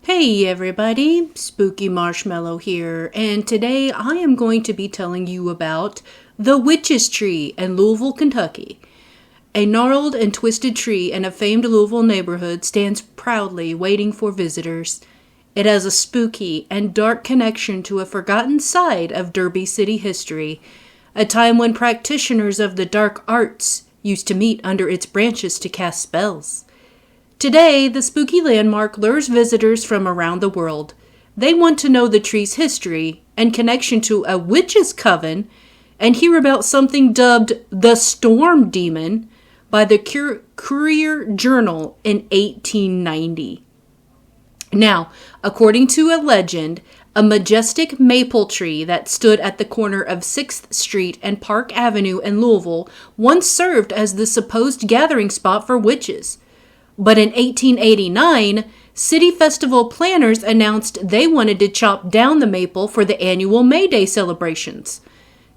Hey everybody, Spooky Marshmallow here, and today I am going to be telling you about the Witch's Tree in Louisville, Kentucky. A gnarled and twisted tree in a famed Louisville neighborhood stands proudly waiting for visitors. It has a spooky and dark connection to a forgotten side of Derby City history, a time when practitioners of the dark arts used to meet under its branches to cast spells. Today, the spooky landmark lures visitors from around the world. They want to know the tree's history and connection to a witch's coven and hear about something dubbed the Storm Demon by the Courier Journal in 1890. Now, according to a legend, a majestic maple tree that stood at the corner of 6th Street and Park Avenue in Louisville once served as the supposed gathering spot for witches. But in 1889, city festival planners announced they wanted to chop down the maple for the annual May Day celebrations.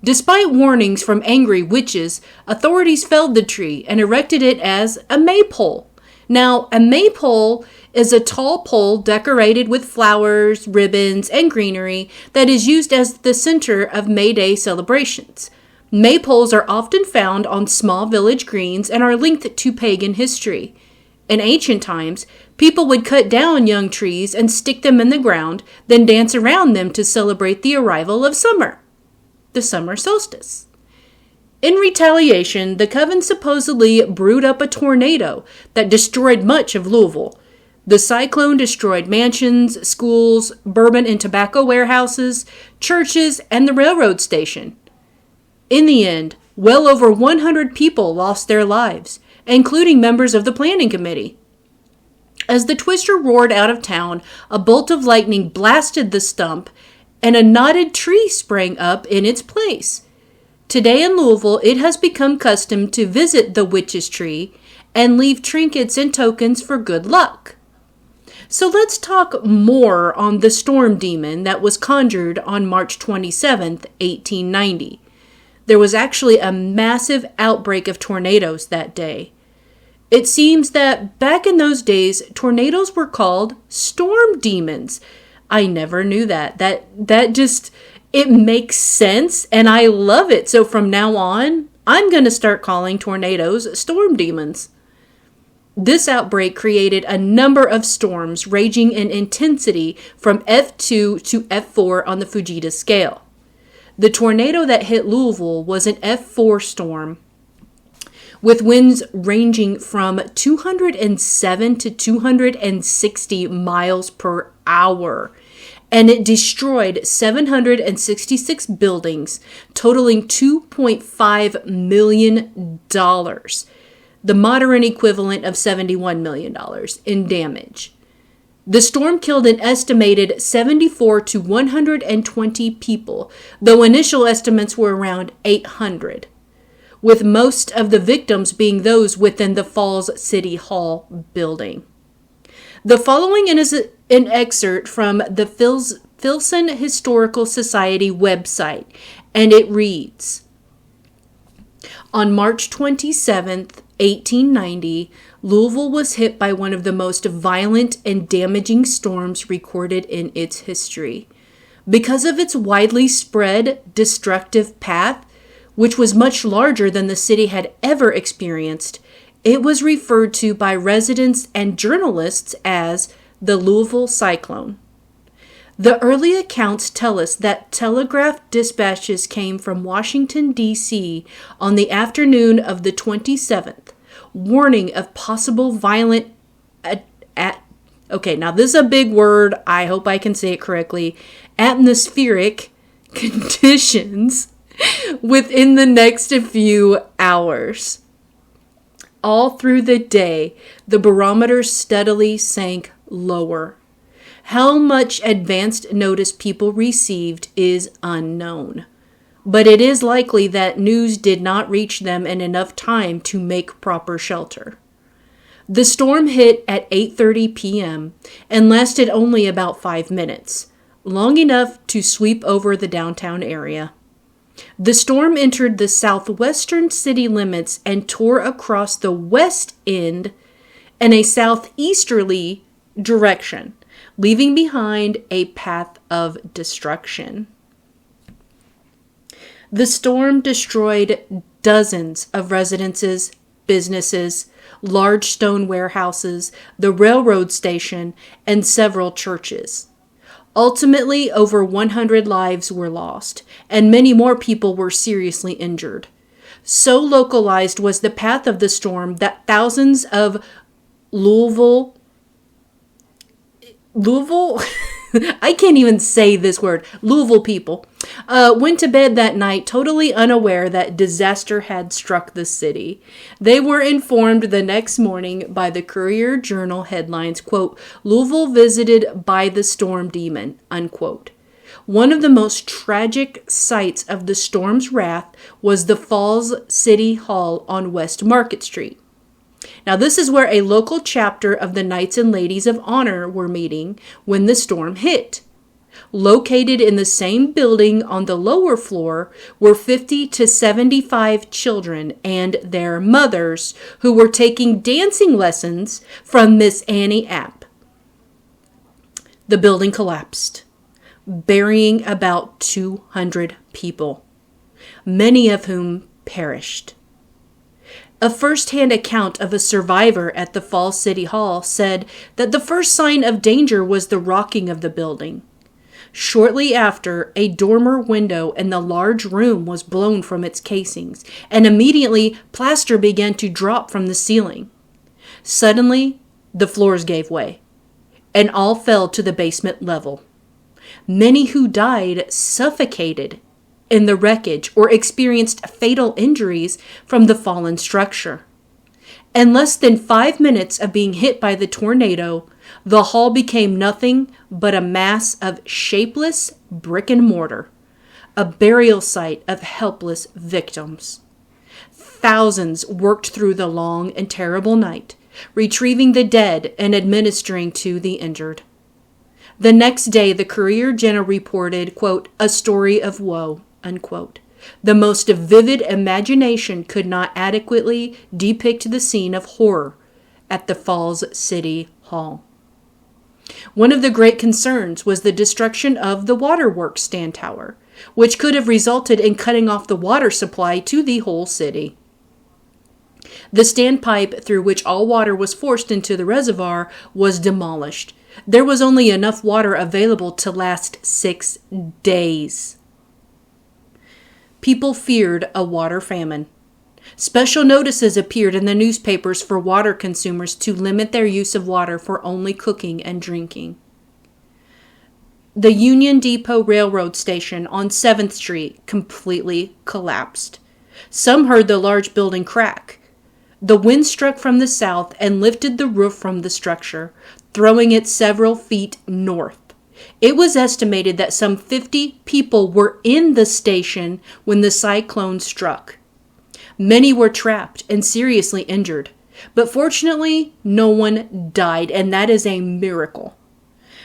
Despite warnings from angry witches, authorities felled the tree and erected it as a maypole. Now, a maypole is a tall pole decorated with flowers, ribbons, and greenery that is used as the center of May Day celebrations. Maypoles are often found on small village greens and are linked to pagan history. In ancient times, people would cut down young trees and stick them in the ground, then dance around them to celebrate the arrival of summer, the summer solstice. In retaliation, the coven supposedly brewed up a tornado that destroyed much of Louisville. The cyclone destroyed mansions, schools, bourbon and tobacco warehouses, churches, and the railroad station. In the end, well over 100 people lost their lives, including members of the planning committee. As the twister roared out of town, a bolt of lightning blasted the stump, and a knotted tree sprang up in its place. Today in Louisville, it has become custom to visit the Witch's Tree and leave trinkets and tokens for good luck. So let's talk more on the storm demon that was conjured on March 27th, 1890. There was actually a massive outbreak of tornadoes that day. It seems that back in those days, tornadoes were called storm demons. I never knew that. It makes sense, and I love it. So from now on, I'm going to start calling tornadoes storm demons. This outbreak created a number of storms ranging in intensity from F2 to F4 on the Fujita scale. The tornado that hit Louisville was an F4 storm, with winds ranging from 207 to 260 miles per hour. And it destroyed 766 buildings, totaling $2.5 million, the modern equivalent of $71 million in damage. The storm killed an estimated 74 to 120 people, though initial estimates were around 800. With most of the victims being those within the Falls City Hall building. The following is an excerpt from the Filson Historical Society website, and it reads, On March 27th, 1890, Louisville was hit by one of the most violent and damaging storms recorded in its history. Because of its widely spread, destructive path, which was much larger than the city had ever experienced, it was referred to by residents and journalists as the Louisville Cyclone. The early accounts tell us that telegraph dispatches came from Washington, D.C. on the afternoon of the 27th, warning of possible violent okay, now this is a big word. I hope I can say it correctly. Atmospheric conditions within the next few hours. All through the day, the barometer steadily sank lower. How much advanced notice people received is unknown, but it is likely that news did not reach them in enough time to make proper shelter. The storm hit at 8:30 p.m. and lasted only about 5 minutes, long enough to sweep over the downtown area. The storm entered the southwestern city limits and tore across the west end in a southeasterly direction. leaving behind a path of destruction. The storm destroyed dozens of residences, businesses, large stone warehouses, the railroad station, and several churches. Ultimately, over 100 lives were lost, and many more people were seriously injured. So localized was the path of the storm that thousands of Louisville, I can't even say this word, Louisville people, went to bed that night totally unaware that disaster had struck the city. They were informed the next morning by the Courier-Journal headlines, quote, "Louisville visited by the storm demon," unquote. One of the most tragic sights of the storm's wrath was the Falls City Hall on West Market Street. Now, this is where a local chapter of the Knights and Ladies of Honor were meeting when the storm hit. Located in the same building on the lower floor were 50 to 75 children and their mothers who were taking dancing lessons from Miss Annie App. The building collapsed, burying about 200 people, many of whom perished. A first-hand account of a survivor at the Falls City Hall said that the first sign of danger was the rocking of the building. Shortly after, a dormer window in the large room was blown from its casings, and immediately plaster began to drop from the ceiling. Suddenly, the floors gave way, and all fell to the basement level. Many who died suffocated in the wreckage or experienced fatal injuries from the fallen structure. In less than 5 minutes of being hit by the tornado, the hall became nothing but a mass of shapeless brick and mortar, a burial site of helpless victims. Thousands worked through the long and terrible night, retrieving the dead and administering to the injured. The next day, the Courier-Journal reported, quote, "a story of woe," unquote. The most vivid imagination could not adequately depict the scene of horror at the Falls City Hall. One of the great concerns was the destruction of the waterworks stand tower, which could have resulted in cutting off the water supply to the whole city. The standpipe through which all water was forced into the reservoir was demolished. There was only enough water available to last 6 days. People feared a water famine. Special notices appeared in the newspapers for water consumers to limit their use of water for only cooking and drinking. The Union Depot Railroad Station on 7th Street completely collapsed. Some heard the large building crack. The wind struck from the south and lifted the roof from the structure, throwing it several feet north. It was estimated that some 50 people were in the station when the cyclone struck. Many were trapped and seriously injured, but fortunately, no one died, and that is a miracle.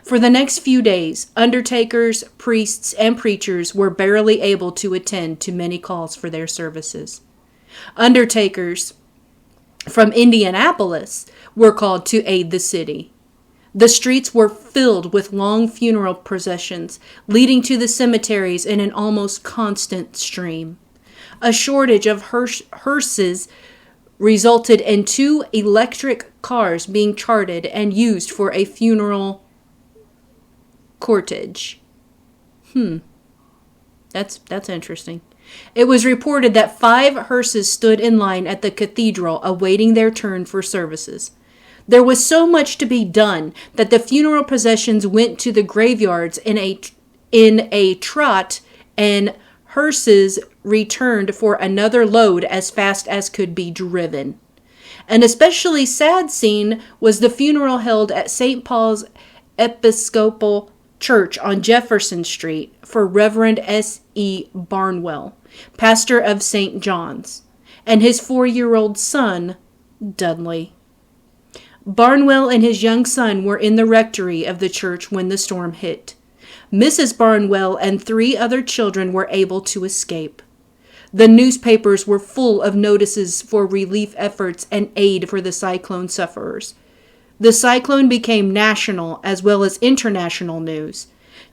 For the next few days, undertakers, priests, and preachers were barely able to attend to many calls for their services. Undertakers from Indianapolis were called to aid the city. The streets were filled with long funeral processions, leading to the cemeteries in an almost constant stream. A shortage of hearses resulted in 2 electric cars being chartered and used for a funeral cortege. That's interesting. It was reported that 5 hearses stood in line at the cathedral awaiting their turn for services. There was so much to be done that the funeral processions went to the graveyards in a trot, and hearses returned for another load as fast as could be driven. An especially sad scene was the funeral held at St. Paul's Episcopal Church on Jefferson Street for Reverend S.E. Barnwell, pastor of St. John's, and his 4-year-old son, Dudley. Barnwell and his young son were in the rectory of the church when the storm hit. Mrs. Barnwell and 3 other children were able to escape. The newspapers were full of notices for relief efforts and aid for the cyclone sufferers. The cyclone became national as well as international news.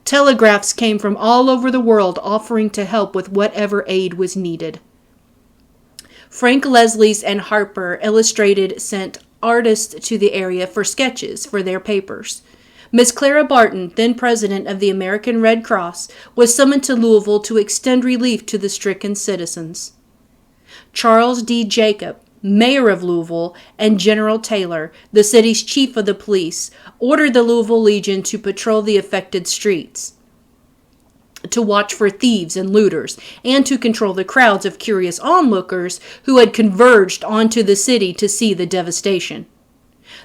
Telegraphs came from all over the world offering to help with whatever aid was needed. Frank Leslie's and Harper Illustrated sent artists to the area for sketches for their papers. Miss Clara Barton, then president of the American Red Cross, was summoned to Louisville to extend relief to the stricken citizens. Charles D. Jacob, mayor of Louisville, and General Taylor, the city's chief of the police, ordered the Louisville Legion to patrol the affected streets, to watch for thieves and looters, and to control the crowds of curious onlookers who had converged onto the city to see the devastation.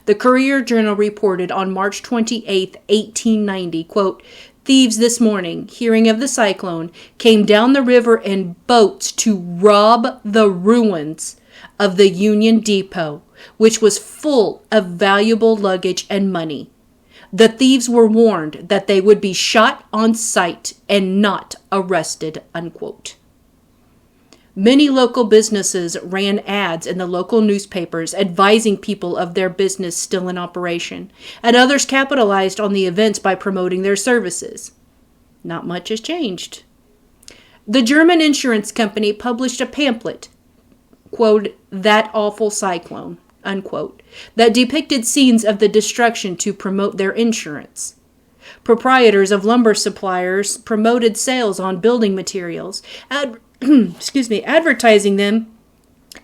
The Courier-Journal reported on March 28, 1890, quote, "Thieves this morning, hearing of the cyclone, came down the river in boats to rob the ruins of the Union Depot, which was full of valuable luggage and money. The thieves were warned that they would be shot on sight and not arrested," unquote. Many local businesses ran ads in the local newspapers advising people of their business still in operation, and others capitalized on the events by promoting their services. Not much has changed. The German insurance company published a pamphlet, quote, "That Awful Cyclone," unquote, that depicted scenes of the destruction to promote their insurance. Proprietors of lumber suppliers promoted sales on building materials, advertising them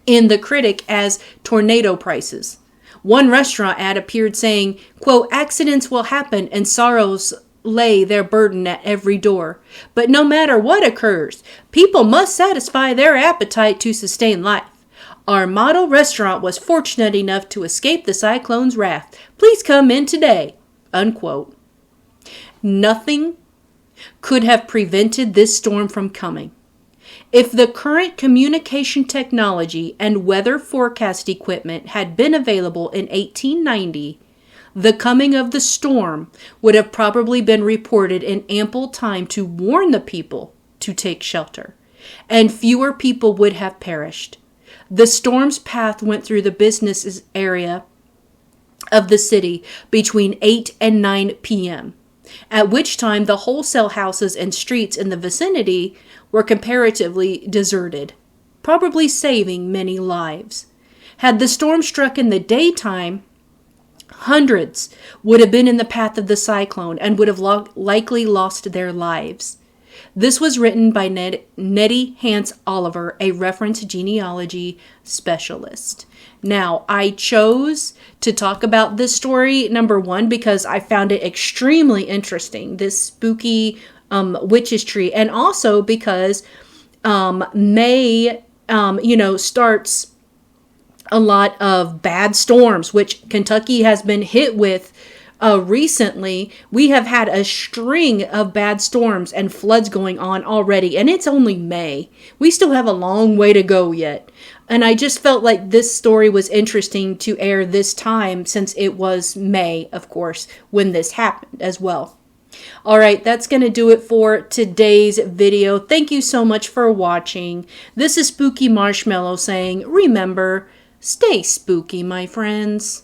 in the Critic as tornado prices. One restaurant ad appeared saying, quote, "Accidents will happen and sorrows lay their burden at every door. But no matter what occurs, people must satisfy their appetite to sustain life. Our model restaurant was fortunate enough to escape the cyclone's wrath. Please come in today," unquote. Nothing could have prevented this storm from coming. If the current communication technology and weather forecast equipment had been available in 1890, the coming of the storm would have probably been reported in ample time to warn the people to take shelter, and fewer people would have perished. The storm's path went through the business area of the city between 8 and 9 p.m., at which time the wholesale houses and streets in the vicinity were comparatively deserted, probably saving many lives. Had the storm struck in the daytime, hundreds would have been in the path of the cyclone and would have likely lost their lives. This was written by Nettie Hance Oliver, a reference genealogy specialist. Now, I chose to talk about this story, number one, because I found it extremely interesting, this spooky witch's tree, and also because May, starts a lot of bad storms, which Kentucky has been hit with recently. We have had a string of bad storms and floods going on already, and it's only May. We still have a long way to go yet. And I just felt like this story was interesting to air this time, since it was May, of course, when this happened as well. All right, that's going to do it for today's video. Thank you so much for watching. This is Spooky Marshmallow saying, remember, stay spooky, my friends.